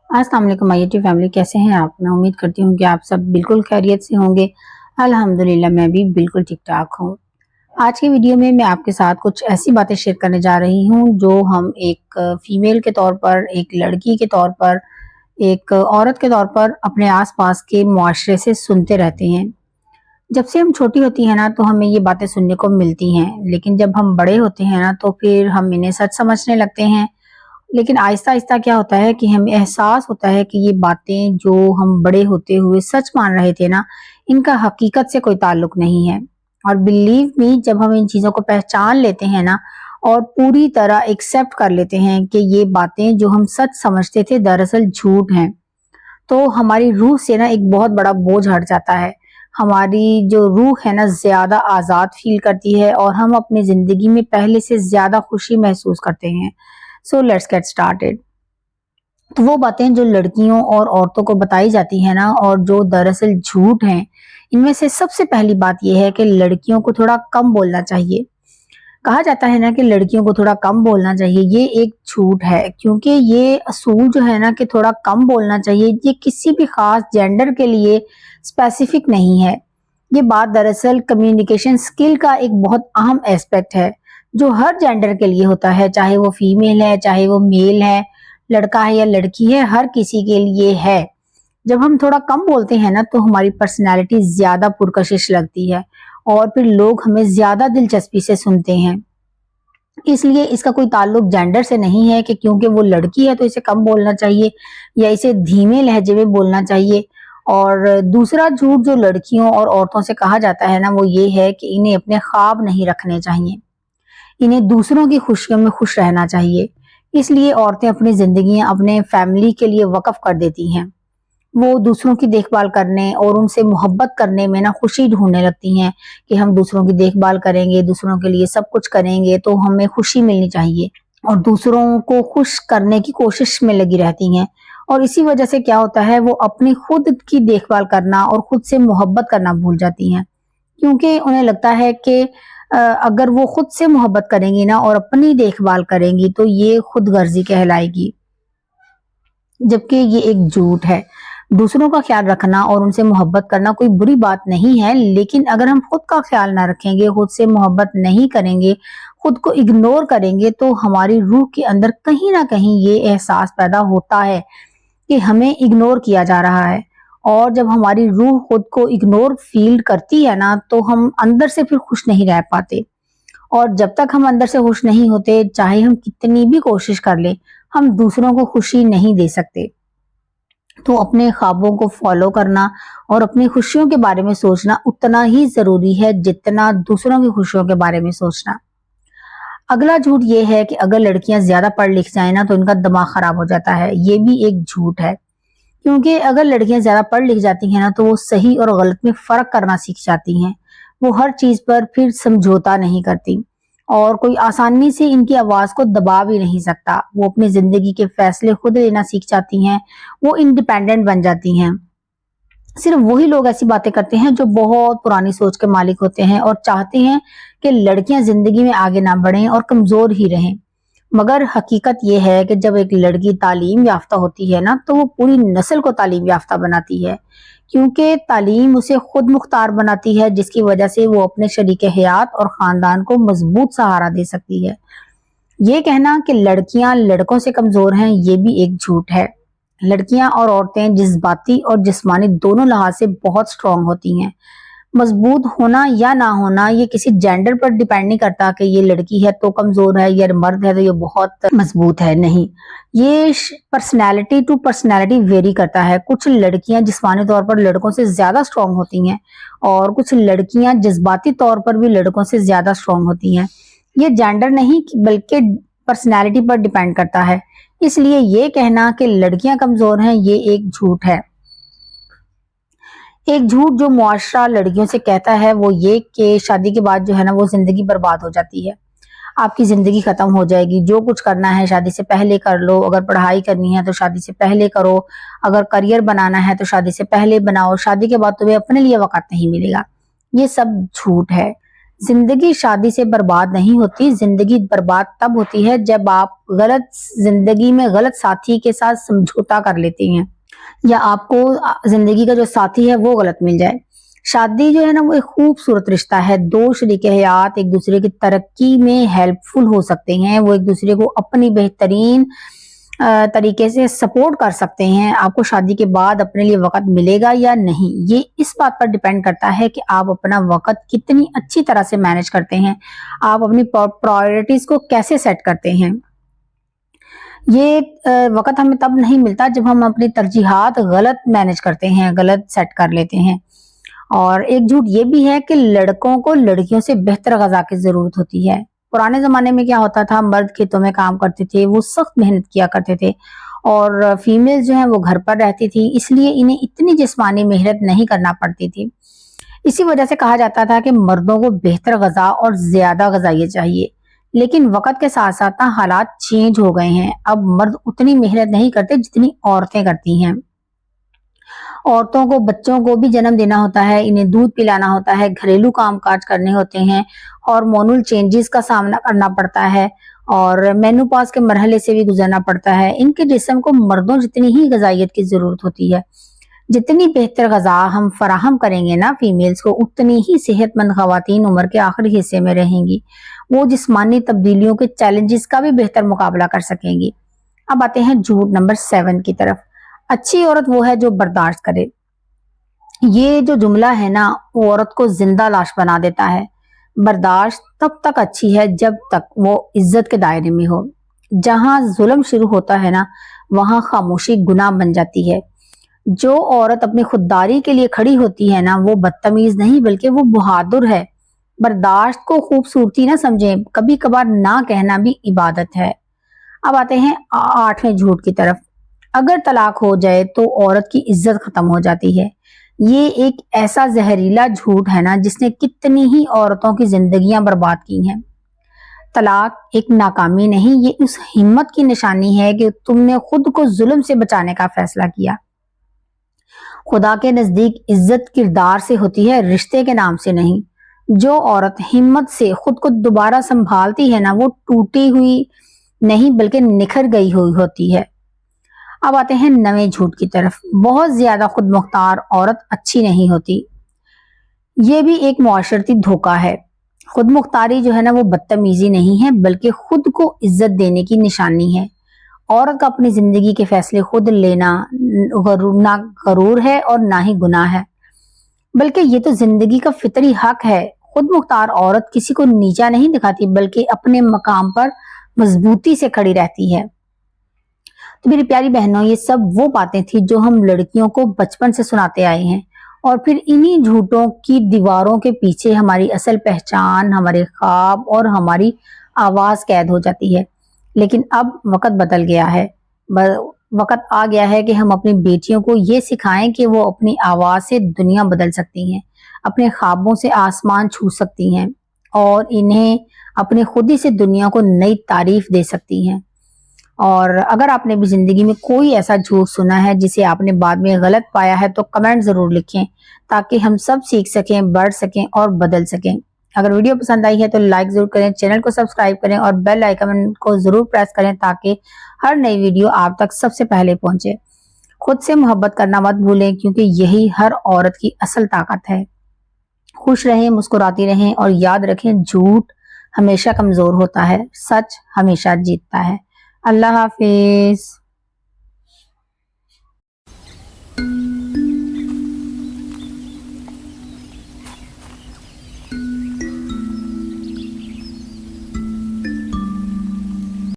السلام علیکم IIT family, کیسے ہیں آپ؟ میں امید کرتی ہوں کہ آپ سب بالکل خیریت سے ہوں گے۔ الحمدللہ میں بھی بالکل ٹھیک ٹھاک ہوں۔ آج کی ویڈیو میں آپ کے ساتھ کچھ ایسی باتیں شیئر کرنے جا رہی ہوں جو ہم ایک فیمیل کے طور پر، ایک لڑکی کے طور پر، ایک عورت کے طور پر اپنے آس پاس کے معاشرے سے سنتے رہتے ہیں۔ جب سے ہم چھوٹی ہوتی ہیں نا تو ہمیں یہ باتیں سننے کو ملتی ہیں، لیکن جب ہم بڑے ہوتے ہیں نا تو پھر ہم انہیں سچ سمجھنے لگتے ہیں۔ لیکن آہستہ آہستہ کیا ہوتا ہے کہ ہمیں احساس ہوتا ہے کہ یہ باتیں جو ہم بڑے ہوتے ہوئے سچ مان رہے تھے نا، ان کا حقیقت سے کوئی تعلق نہیں ہے۔ اور بلیو می، جب ہم ان چیزوں کو پہچان لیتے ہیں نا اور پوری طرح ایکسپٹ کر لیتے ہیں کہ یہ باتیں جو ہم سچ سمجھتے تھے دراصل جھوٹ ہیں، تو ہماری روح سے نا ایک بہت بڑا بوجھ ہٹ جاتا ہے۔ ہماری جو روح ہے نا زیادہ آزاد فیل کرتی ہے اور ہم اپنی زندگی میں پہلے سے زیادہ خوشی محسوس کرتے ہیں۔ So let's get started۔ تو وہ باتیں جو لڑکیوں اور عورتوں کو بتائی جاتی ہیں نا اور جو دراصل جھوٹ ہیں، ان میں سے سب سے پہلی بات یہ ہے کہ لڑکیوں کو تھوڑا کم بولنا چاہیے۔ کہا جاتا ہے نا کہ لڑکیوں کو تھوڑا کم بولنا چاہیے، یہ ایک جھوٹ ہے، کیونکہ یہ اصول جو ہے نا کہ تھوڑا کم بولنا چاہیے، یہ کسی بھی خاص جینڈر کے لیے اسپیسیفک نہیں ہے۔ یہ بات دراصل کمیونیکیشن سکل کا ایک بہت اہم ایسپیکٹ ہے جو ہر جینڈر کے لیے ہوتا ہے، چاہے وہ فیمیل ہے، چاہے وہ میل ہے، لڑکا ہے یا لڑکی ہے، ہر کسی کے لیے ہے۔ جب ہم تھوڑا کم بولتے ہیں نا تو ہماری پرسنالٹی زیادہ پرکشش لگتی ہے اور پھر لوگ ہمیں زیادہ دلچسپی سے سنتے ہیں۔ اس لیے اس کا کوئی تعلق جینڈر سے نہیں ہے کہ کیونکہ وہ لڑکی ہے تو اسے کم بولنا چاہیے یا اسے دھیمے لہجے میں بولنا چاہیے۔ اور دوسرا جھوٹ جو لڑکیوں اور عورتوں سے کہا جاتا ہے نا وہ یہ ہے کہ انہیں اپنے خواب نہیں رکھنے چاہیے، انہیں دوسروں کی خوشیوں میں خوش رہنا چاہیے۔ اس لیے عورتیں اپنی زندگیاں اپنے فیملی کے لیے وقف کر دیتی ہیں، وہ دوسروں کی دیکھ بھال کرنے اور ان سے محبت کرنے میں نا خوشی ڈھونڈنے لگتی ہیں کہ ہم دوسروں کی دیکھ بھال کریں گے، دوسروں کے لیے سب کچھ کریں گے تو ہمیں خوشی ملنی چاہیے، اور دوسروں کو خوش کرنے کی کوشش میں لگی رہتی ہیں۔ اور اسی وجہ سے کیا ہوتا ہے، وہ اپنی خود کی دیکھ بھال کرنا اور خود سے محبت کرنا بھول جاتی ہیں، کیونکہ انہیں لگتا ہے کہ اگر وہ خود سے محبت کریں گی نا اور اپنی دیکھ بھال کریں گی تو یہ خود غرضی کہلائے گی، جبکہ یہ ایک جھوٹ ہے۔ دوسروں کا خیال رکھنا اور ان سے محبت کرنا کوئی بری بات نہیں ہے، لیکن اگر ہم خود کا خیال نہ رکھیں گے، خود سے محبت نہیں کریں گے، خود کو اگنور کریں گے تو ہماری روح کے اندر کہیں نہ کہیں یہ احساس پیدا ہوتا ہے کہ ہمیں اگنور کیا جا رہا ہے۔ اور جب ہماری روح خود کو اگنور فیل کرتی ہے نا تو ہم اندر سے پھر خوش نہیں رہ پاتے، اور جب تک ہم اندر سے خوش نہیں ہوتے، چاہے ہم کتنی بھی کوشش کر لیں، ہم دوسروں کو خوشی نہیں دے سکتے۔ تو اپنے خوابوں کو فالو کرنا اور اپنی خوشیوں کے بارے میں سوچنا اتنا ہی ضروری ہے جتنا دوسروں کی خوشیوں کے بارے میں سوچنا۔ اگلا جھوٹ یہ ہے کہ اگر لڑکیاں زیادہ پڑھ لکھ جائیں نا تو ان کا دماغ خراب ہو جاتا ہے۔ یہ بھی ایک جھوٹ ہے، کیونکہ اگر لڑکیاں زیادہ پڑھ لکھ جاتی ہیں نا تو وہ صحیح اور غلط میں فرق کرنا سیکھ جاتی ہیں، وہ ہر چیز پر پھر سمجھوتا نہیں کرتی اور کوئی آسانی سے ان کی آواز کو دبا بھی نہیں سکتا۔ وہ اپنی زندگی کے فیصلے خود لینا سیکھ جاتی ہیں، وہ انڈیپینڈنٹ بن جاتی ہیں۔ صرف وہی لوگ ایسی باتیں کرتے ہیں جو بہت پرانی سوچ کے مالک ہوتے ہیں اور چاہتے ہیں کہ لڑکیاں زندگی میں آگے نہ بڑھیں اور کمزور ہی رہیں۔ مگر حقیقت یہ ہے کہ جب ایک لڑکی تعلیم یافتہ ہوتی ہے نا تو وہ پوری نسل کو تعلیم یافتہ بناتی ہے، کیونکہ تعلیم اسے خود مختار بناتی ہے، جس کی وجہ سے وہ اپنے شریک حیات اور خاندان کو مضبوط سہارا دے سکتی ہے۔ یہ کہنا کہ لڑکیاں لڑکوں سے کمزور ہیں، یہ بھی ایک جھوٹ ہے۔ لڑکیاں اور عورتیں جذباتی اور جسمانی دونوں لحاظ سے بہت سٹرونگ ہوتی ہیں۔ مضبوط ہونا یا نہ ہونا یہ کسی جینڈر پر ڈیپینڈ نہیں کرتا کہ یہ لڑکی ہے تو کمزور ہے یا مرد ہے تو یہ بہت مضبوط ہے، نہیں، یہ پرسنالٹی ٹو پرسنالٹی ویری کرتا ہے۔ کچھ لڑکیاں جسمانی طور پر لڑکوں سے زیادہ سٹرونگ ہوتی ہیں اور کچھ لڑکیاں جذباتی طور پر بھی لڑکوں سے زیادہ سٹرونگ ہوتی ہیں۔ یہ جینڈر نہیں بلکہ پرسنالٹی پر ڈیپینڈ کرتا ہے۔ اس لیے یہ کہنا کہ لڑکیاں کمزور ہیں یہ ایک جھوٹ ہے۔ ایک جھوٹ جو معاشرہ لڑکیوں سے کہتا ہے وہ یہ کہ شادی کے بعد جو ہے نا وہ زندگی برباد ہو جاتی ہے، آپ کی زندگی ختم ہو جائے گی، جو کچھ کرنا ہے شادی سے پہلے کر لو، اگر پڑھائی کرنی ہے تو شادی سے پہلے کرو، اگر کریئر بنانا ہے تو شادی سے پہلے بناؤ، شادی کے بعد تمہیں اپنے لیے وقت نہیں ملے گا۔ یہ سب جھوٹ ہے۔ زندگی شادی سے برباد نہیں ہوتی، زندگی برباد تب ہوتی ہے جب آپ زندگی میں غلط ساتھی کے ساتھ سمجھوتا کر لیتے ہیں، یا آپ کو زندگی کا جو ساتھی ہے وہ غلط مل جائے۔ شادی جو ہے نا وہ ایک خوبصورت رشتہ ہے، دو شریک حیات ایک دوسرے کی ترقی میں ہیلپ فل ہو سکتے ہیں، وہ ایک دوسرے کو اپنی بہترین طریقے سے سپورٹ کر سکتے ہیں۔ آپ کو شادی کے بعد اپنے لیے وقت ملے گا یا نہیں، یہ اس بات پر ڈیپینڈ کرتا ہے کہ آپ اپنا وقت کتنی اچھی طرح سے مینج کرتے ہیں، آپ اپنی پرائورٹیز کو کیسے سیٹ کرتے ہیں۔ یہ وقت ہمیں تب نہیں ملتا جب ہم اپنی ترجیحات غلط مینج کرتے ہیں، غلط سیٹ کر لیتے ہیں۔ اور ایک جھوٹ یہ بھی ہے کہ لڑکوں کو لڑکیوں سے بہتر غذا کی ضرورت ہوتی ہے۔ پرانے زمانے میں کیا ہوتا تھا، مرد کھیتوں میں کام کرتے تھے، وہ سخت محنت کیا کرتے تھے، اور فیمیل جو ہیں وہ گھر پر رہتی تھی، اس لیے انہیں اتنی جسمانی محنت نہیں کرنا پڑتی تھی۔ اسی وجہ سے کہا جاتا تھا کہ مردوں کو بہتر غذا اور زیادہ غذائیت چاہیے۔ لیکن وقت کے ساتھ ساتھ حالات چینج ہو گئے ہیں، اب مرد اتنی محنت نہیں کرتے جتنی عورتیں کرتی ہیں۔ عورتوں کو بچوں کو بھی جنم دینا ہوتا ہے، انہیں دودھ پلانا ہوتا ہے، گھریلو کام کاج کرنے ہوتے ہیں، ہارمونل چینجز کا سامنا کرنا پڑتا ہے، اور مینوپاز کے مرحلے سے بھی گزرنا پڑتا ہے۔ ان کے جسم کو مردوں جتنی ہی غذائیت کی ضرورت ہوتی ہے۔ جتنی بہتر غذا ہم فراہم کریں گے نا فیمیلز کو، اتنی ہی صحت مند خواتین عمر کے آخری حصے میں رہیں گی، وہ جسمانی تبدیلیوں کے چیلنجز کا بھی بہتر مقابلہ کر سکیں گی۔ اب آتے ہیں جھوٹ نمبر 7 کی طرف۔ اچھی عورت وہ ہے جو برداشت کرے۔ یہ جو جملہ ہے نا، وہ عورت کو زندہ لاش بنا دیتا ہے۔ برداشت تب تک اچھی ہے جب تک وہ عزت کے دائرے میں ہو۔ جہاں ظلم شروع ہوتا ہے نا، وہاں خاموشی گناہ بن جاتی ہے۔ جو عورت اپنی خودداری کے لیے کھڑی ہوتی ہے نا، وہ بدتمیز نہیں بلکہ وہ بہادر ہے۔ برداشت کو خوبصورتی نہ سمجھیں، کبھی کبھار نہ کہنا بھی عبادت ہے۔ اب آتے ہیں 8ویں جھوٹ کی طرف۔ اگر طلاق ہو جائے تو عورت کی عزت ختم ہو جاتی ہے۔ یہ ایک ایسا زہریلا جھوٹ ہے نا جس نے کتنی ہی عورتوں کی زندگیاں برباد کی ہیں۔ طلاق ایک ناکامی نہیں، یہ اس ہمت کی نشانی ہے کہ تم نے خود کو ظلم سے بچانے کا فیصلہ کیا۔ خدا کے نزدیک عزت کردار سے ہوتی ہے، رشتے کے نام سے نہیں۔ جو عورت ہمت سے خود کو دوبارہ سنبھالتی ہے نا، وہ ٹوٹی ہوئی نہیں بلکہ نکھر گئی ہوئی ہوتی ہے۔ اب آتے ہیں 9ویں جھوٹ کی طرف۔ بہت زیادہ خود مختار عورت اچھی نہیں ہوتی۔ یہ بھی ایک معاشرتی دھوکہ ہے۔ خود مختاری جو ہے نا وہ بدتمیزی نہیں ہے بلکہ خود کو عزت دینے کی نشانی ہے۔ عورت کا اپنی زندگی کے فیصلے خود لینا نہ غرور ہے اور نہ ہی گناہ ہے، بلکہ یہ تو زندگی کا فطری حق ہے۔ خود مختار عورت کسی کو نیچا نہیں دکھاتی بلکہ اپنے مقام پر مضبوطی سے کھڑی رہتی ہے۔ تو میری پیاری بہنوں، یہ سب وہ باتیں تھی جو ہم لڑکیوں کو بچپن سے سناتے آئے ہیں، اور پھر انہی جھوٹوں کی دیواروں کے پیچھے ہماری اصل پہچان، ہمارے خواب اور ہماری آواز قید ہو جاتی ہے۔ لیکن اب وقت بدل گیا ہے، وقت آ گیا ہے کہ ہم اپنی بیٹیوں کو یہ سکھائیں کہ وہ اپنی آواز سے دنیا بدل سکتی ہیں، اپنے خوابوں سے آسمان چھو سکتی ہیں، اور انہیں اپنے خود ہی سے دنیا کو نئی تعریف دے سکتی ہیں۔ اور اگر آپ نے بھی زندگی میں کوئی ایسا جھوٹ سنا ہے جسے آپ نے بعد میں غلط پایا ہے تو کمنٹ ضرور لکھیں، تاکہ ہم سب سیکھ سکیں، بڑھ سکیں اور بدل سکیں۔ اگر ویڈیو پسند آئی ہے تو لائک ضرور کریں، چینل کو سبسکرائب کریں اور بیل آئیکن کو ضرور پریس کریں تاکہ ہر نئی ویڈیو آپ تک سب سے پہلے پہنچے۔ خود سے محبت کرنا مت بھولیں، کیونکہ یہی ہر عورت کی اصل طاقت ہے۔ خوش رہیں، مسکراتی رہیں، اور یاد رکھیں جھوٹ ہمیشہ کمزور ہوتا ہے، سچ ہمیشہ جیتتا ہے۔ اللہ حافظ۔